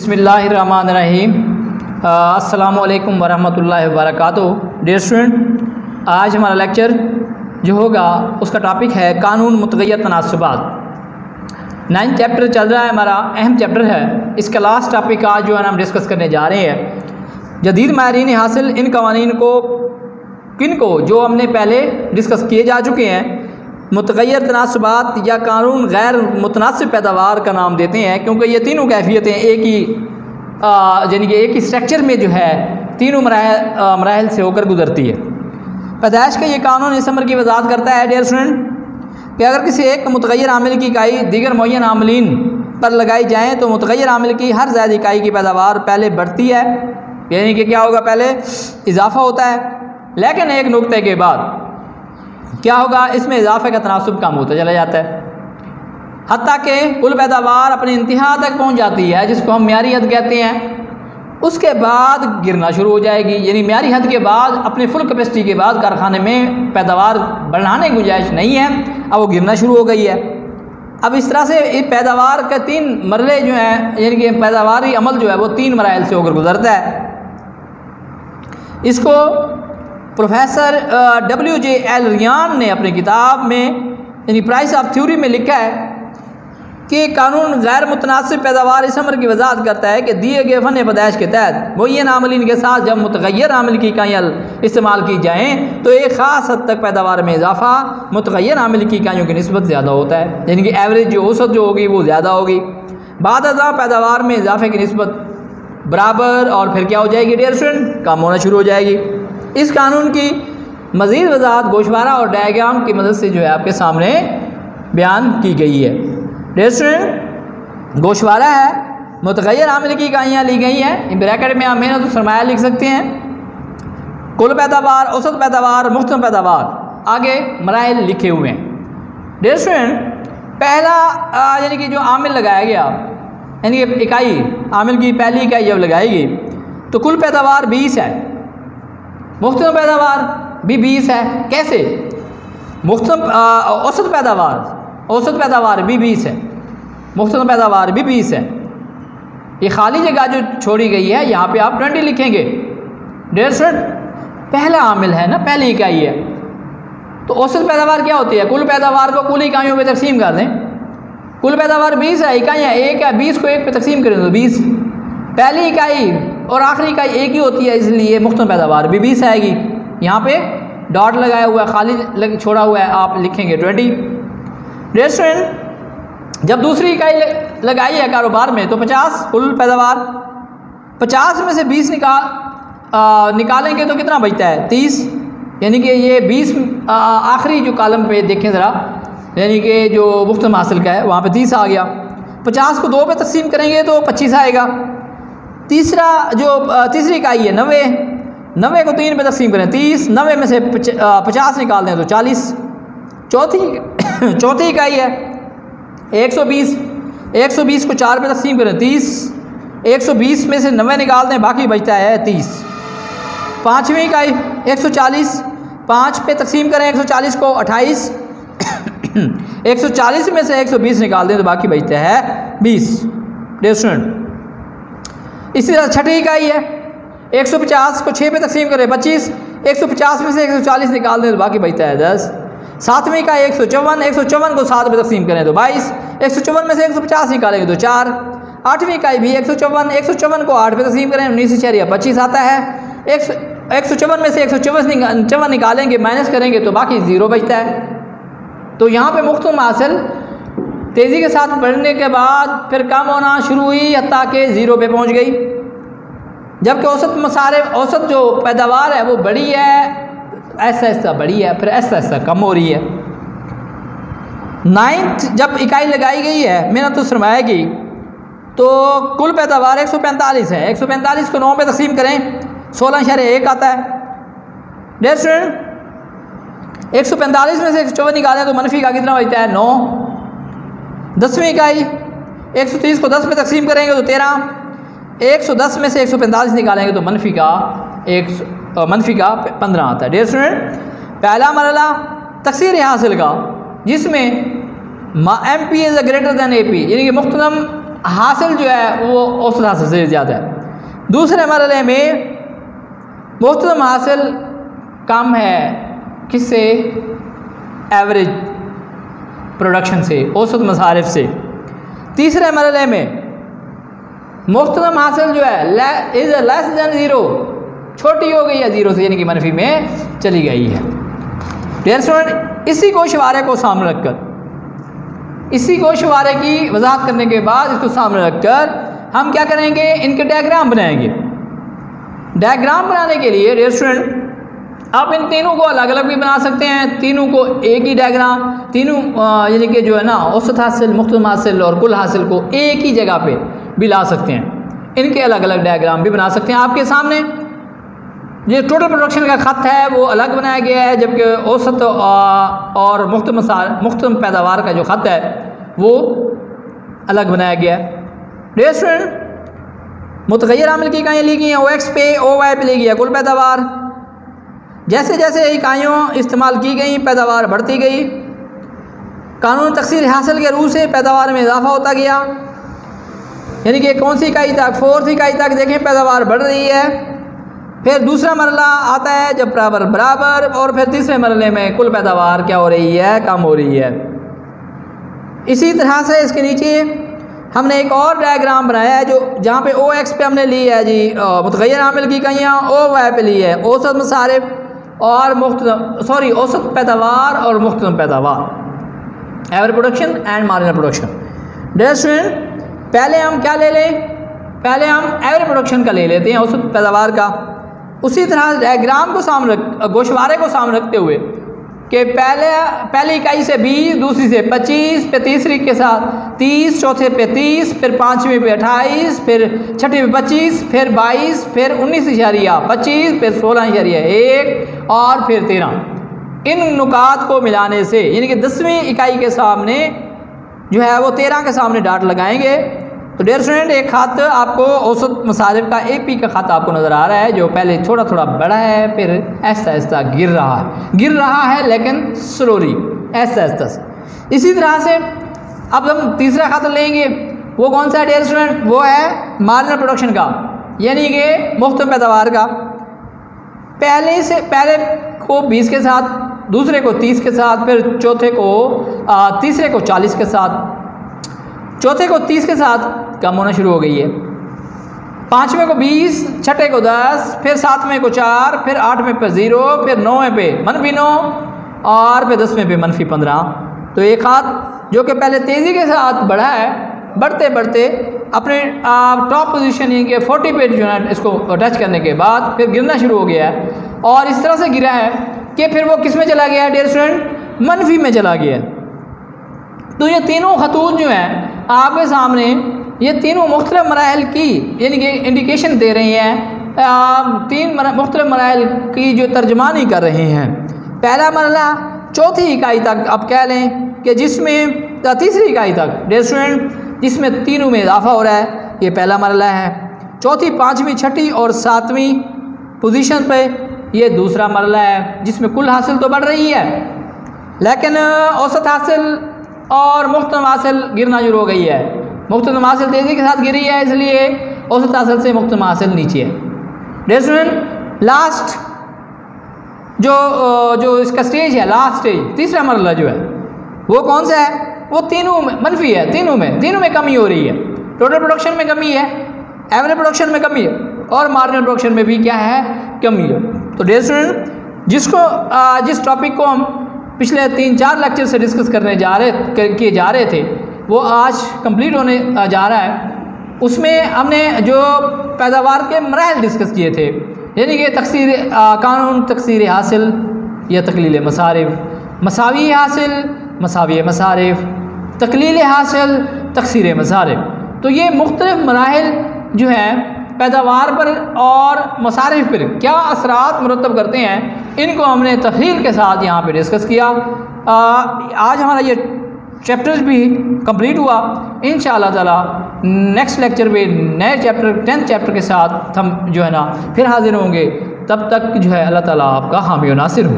बिस्मिल्लाहिर्रहमानिर्रहीम। अस्सलामु अलैकुम वरहमतुल्लाहि वबरकातुहू। डियर स्टूडेंट, आज हमारा लेक्चर जो होगा उसका टॉपिक है कानून मुतग़य्यर तनासुबात। 9th चैप्टर चल रहा है, हमारा अहम चैप्टर है। इसका लास्ट टॉपिक आज जो है हम डिस्कस करने जा रहे हैं। जदीद माहिरीन हासिल इन कवानीन को जो हमने पहले डिस्कस किए जा चुके हैं, मुतग़य्यर तनासुबात या कानून गैर मुतनासिब पैदावार का नाम देते हैं, क्योंकि ये तीनों कैफियतें एक ही यानी कि एक ही स्ट्रक्चर में जो है तीनों मराहल से होकर गुजरती है। पैदाइश का ये कानून इस अमर की वजाहत करता है डियर स्टूडेंट कि अगर किसी एक मुतग़य्यर आमिल की इकाई दीगर मुअय्यन आमिलीन पर लगाई जाए तो मुतग़य्यर आमिल की हर ज़ायद इकाई की पैदावार पहले बढ़ती है, यानी कि क्या होगा, पहले इजाफा होता है, लेकिन एक नुक्ते के बाद क्या होगा, इसमें इजाफे का तनासुब कम होता चला जाता है, हत्ता कि कुल पैदावार अपनी इंतहा तक पहुंच जाती है, जिसको हम म्यारी हद कहते हैं। उसके बाद गिरना शुरू हो जाएगी, यानी म्यारी हद के बाद अपनी फुल कैपेसिटी के बाद कारखाने में पैदावार बढ़ाने की गुंजाइश नहीं है, अब वो गिरना शुरू हो गई है। अब इस तरह से इस पैदावार के 3 मरले जो हैं, यानी कि पैदावारी अमल जो है वो 3 मराइल से होकर गुजरता है। इसको प्रोफेसर W.J.L. रियान ने अपनी किताब में यानी प्राइस ऑफ थ्योरी में लिखा है कि कानून गैर मुतनासिब पैदावार इस अमर की वजाहत करता है कि दिए गए फ़न पैदाइश के तहत मुअय्यन आमिलीन के साथ जब मुतग़य्यर आमिल की इकाइयाँ इस्तेमाल की जाएँ तो एक ख़ास हद तक पैदावार में इजाफा मुतग़य्यर आमिल की इकाइयों की निस्बत ज़्यादा होता है, यानी कि एवरेज जो औसत जो होगी वो ज़्यादा होगी। बाद अज़ा पैदावार में इजाफे की निस्बत बराबर और फिर क्या हो जाएगी डियर स्टूडेंट, कम होना शुरू हो जाएगी। इस कानून की मज़ीद वजाहत गोशवारा और डायग्राम की मदद से जो है आपके सामने बयान की गई है। डियर स्टूडेंट, गोशवारा है, मुतग़य्यर आमिल की इकाइयाँ ली गई हैं, ब्रैकेट में आप मेहनत और सरमाया लिख सकते हैं, कुल पैदावार, औसत पैदावार, मुख्तम पैदावार, आगे मराइल लिखे हुए हैं। डियर स्टूडेंट, पहला यानी कि जो आमिल लगाया गया, यानी कि इकाई आमिल की पहली इकाई जब लगाई गई तो कुल पैदावार 20 है, मुख्तम पैदावार भी 20 है। कैसे? औसत पैदावार भी 20 है, मुख्तम पैदावार भी 20 है। ये खाली जगह जो छोड़ी गई है यहाँ पे आप 20 लिखेंगे। डियर स्टूडेंट, पहला आमिल है ना, पहली इकाई है, तो औसत पैदावार क्या होती है? कुल पैदावार को कुल इकाइयों में तकसीम कर दें। कुल पैदावार 20 है, इकाइयाँ 1 है, 20 को 1 पे तकसीम करें तो 20। पहली इकाई और आखिरी इकाई एक ही होती है, इसलिए मुख्तम पैदावार भी 20 आएगी। यहाँ पे डॉट लगाया हुआ है, खाली छोड़ा हुआ है, आप लिखेंगे 20। डियर स्टूडेंट, जब दूसरी इकाई लगाई है कारोबार में तो 50 कुल पैदावार, 50 में से 20 निकालेंगे तो कितना बचता है? 30, यानी कि ये 20 आखिरी जो कॉलम पे देखें ज़रा, यानी कि जो मुख्तम हासिल का है वहाँ पे 30 आ गया। 50 को 2 पे तकसीम करेंगे तो 25 आएगा। तीसरी इकाई है 90 को 3 पे तकसीम करें 30, 90 में से 50 निकाल दें तो 40। चौथी इकाई है 120 को 4 पे तकसीम करें 30, 120 में से 90 निकाल दें, बाकी बचता है 30। पाँचवीं इकाई 140, 5 पे तकसीम करें 140 को 28, 140 में से 120 निकाल दें तो बाकी बचता है 20। डियर स्टूडेंट, इसी तरह छठी इकाई है 150 को 6 पे तकसीम करें 25, 150 में से 140 निकाल दें तो बाकी बचता है 10। सातवीं इकाई 154 को 7 पे तकसीम करें तो 22, 154 में से 150 निकालेंगे तो 4। आठवीं इकाई भी 154 को 8 पे तकसीम करें 19.25 आता है। 154 में से 154 निकालेंगे, माइनस करेंगे तो बाकी 0 बचता है। तो यहाँ पे मुख्तम हासिल तेज़ी के साथ बढ़ने के बाद फिर कम होना शुरू हुई, हत्ता कि 0 पे पहुँच गई, जबकि औसत जो पैदावार है वो बड़ी है, ऐसा ऐसा बड़ी है, फिर ऐसा ऐसा कम हो रही है। 9th जब इकाई लगाई गई है मेहनत और सरमाया की, तो कुल पैदावार 145 है, 145 को 9 पे तकसीम करें 16.1 आता है। डियर स्टूडेंट, 145 में से 154 निकालें तो मनफी का कितना बचता है? 9। 10वीं इकाई 130 को 10 पे तकसीम करेंगे तो 13, 110 में से 145 निकालेंगे तो मनफी का 15 आता है। डियर स्टूडेंट, पहला मरला तकसीर हासिल का, जिसमें MP is greater than AP, यानी कि मुख्तम हासिल जो है वो औसत हासिल से ज़्यादा है। दूसरे मरहले में मुख्तदम हासिल कम है किससे? एवरेज प्रोडक्शन से, औसत मसारिफ से। तीसरे मरहले में मुख्तदम हासिल जो है इज़ लेस दैन ज़ीरो, छोटी हो गई है ज़ीरो से, यानी कि मनफी में चली गई है। डियर स्टूडेंट, इसी को शुमारे को सामने रखकर, इसी को शुमारे की वजाहत करने के बाद इसको सामने रखकर हम क्या करेंगे? इनके डायग्राम बनाएंगे। डायग्राम बनाने के लिए डियर स्टूडेंट आप इन तीनों को अलग अलग भी बना सकते हैं, तीनों को एक ही डायग्राम, तीनों यानी कि जो है ना औसत हासिल, मुख्तदम हासिल और कुल हासिल को एक ही जगह पे भी ला सकते हैं। इनके अलग अलग डायग्राम भी बना सकते हैं। आपके सामने ये टोटल प्रोडक्शन का खत है वो अलग बनाया गया है, जबकि औसत और मुख्तदम पैदावार का जो खत है वो अलग बनाया गया है। डियर स्टूडेंट, मुतग़य्यर आमिल की इकाइयाँ ली गई हैं, OX पे OY पे ली गई है कुल पैदावार। जैसे जैसे इकाइयों इस्तेमाल की गई पैदावार बढ़ती गई। कानून तकसीर हासिल के रूह से पैदावार में इजाफा होता गया, यानी कि कौन सी इकाई तक? 4th इकाई तक देखें पैदावार बढ़ रही है। फिर दूसरा मरला आता है जब बराबर बराबर, और फिर तीसरे मरले में कुल पैदावार क्या हो रही है? कम हो रही है। इसी तरह से इसके नीचे हमने एक और डायग्राम बनाया है जो जहाँ पे OX पे हमने ली है जी मुतग़य्यर आमिल की इकाइयाँ, OY पे ली है औसत मसारिफ और औसत पैदावार और मुख्तदम पैदावार, average production and marginal production. Dear student, पहले हम क्या ले लें? पहले हम एवरेज प्रोडक्शन का ले लेते हैं, औसत पैदावार का। उसी तरह डायग्राम को सामने गोशवारे को सामने रखते हुए कि पहली इकाई से 20, दूसरी से 25, फिर तीसरी के साथ 30, चौथे पे 30, फिर पाँचवीं पे 28, फिर छठी पे 25, फिर 22, फिर 19.25, फिर 16.1 और फिर 13। इन नुकात को मिलाने से यानी कि 10वीं इकाई के सामने जो है वो 13 के सामने डाट लगाएंगे। तो डियर स्टूडेंट, एक खत आपको औसत मसारिफ का AP का खत आपको नज़र आ रहा है जो पहले थोड़ा थोड़ा बड़ा है, फिर ऐसा ऐसा गिर रहा है लेकिन स्लोली, ऐसा ऐसा। इसी तरह से अब हम तीसरा खत लेंगे, वो कौन सा है डियर स्टूडेंट? वो है मार्जिनल प्रोडक्शन का, यानी कि मुख्तदम पैदावार का। पहले को 20 के साथ, दूसरे को 30 के साथ, फिर तीसरे को 40 के साथ, चौथे को 30 के साथ कम होना शुरू हो गई है। पाँचवें को 20, छठे को 10, फिर सातवें को 4, फिर 8वें पे 0, फिर 9वें पे -9 और फिर 10वें पे -15। तो एक हाथ जो कि पहले तेज़ी के साथ बढ़ा है, बढ़ते बढ़ते अपने टॉप पोजीशन यानी कि 40 पे जो है इसको टच करने के बाद फिर गिरना शुरू हो गया है, और इस तरह से गिरा है कि फिर वो किस में चला गया है डियर स्टूडेंट? मनफी में चला गया है। तो ये तीनों खतूत जो हैं आपके सामने, ये तीनों मुख्तलिफ मराहल की यानी कि इंडिकेशन दे रही हैं, 3 मुख्तलिफ मराहल की जो तर्जमानी कर रहे हैं। पहला मरला चौथी इकाई तक आप कह लें कि जिसमें तीसरी इकाई तक डियर स्टूडेंट जिसमें तीनों में इजाफा हो रहा है, ये पहला मरला है। चौथी, पाँचवीं, छठी और सातवीं पोजीशन पे ये दूसरा मरला है जिसमें कुल हासिल तो बढ़ रही है लेकिन औसत हासिल और मुख्तदम हासिल गिरना शुरू हो गई है। मुख्तदम हासिल तेज़ी के साथ गिरी है, इसलिए औसत हासिल से मुख्तदम हासिल नीचे है। डियर स्टूडेंट, लास्ट जो इसका स्टेज है, लास्ट स्टेज तीसरा मरला जो है वो कौन सा है? वो तीनों में मनफी है, तीनों में कमी हो रही है। टोटल प्रोडक्शन में कमी है, एवरेज प्रोडक्शन में कमी है और मार्जिनल प्रोडक्शन में भी क्या है? कमी है। तो डियर स्टूडेंट, जिस टॉपिक को हम पिछले 3-4 लेक्चर से डिस्कस किए जा रहे थे वो आज कंप्लीट होने जा रहा है। उसमें हमने जो पैदावार के मराहल डिस्कस किए थे, यानी कि कानून तकसीर हासिल या तकलील मसारिफ, मसावी हासिल, मसावी मसारिफ, तकलील हासिल, तकसीर मसारिफ। तो ये मुख्तलिफ मराहल जो हैं पैदावार पर और मसारिफ पर क्या असरात मुरतब करते हैं, इनको हमने तफसील के साथ यहाँ पे डिस्कस किया। आज हमारा ये चैप्टर्स भी कंप्लीट हुआ। इंशाअल्लाह ताला नेक्स्ट लेक्चर में नए चैप्टर 10th चैप्टर के साथ हम जो है ना फिर हाजिर होंगे। तब तक जो है अल्लाह ताला आपका हामी और नासिर हो।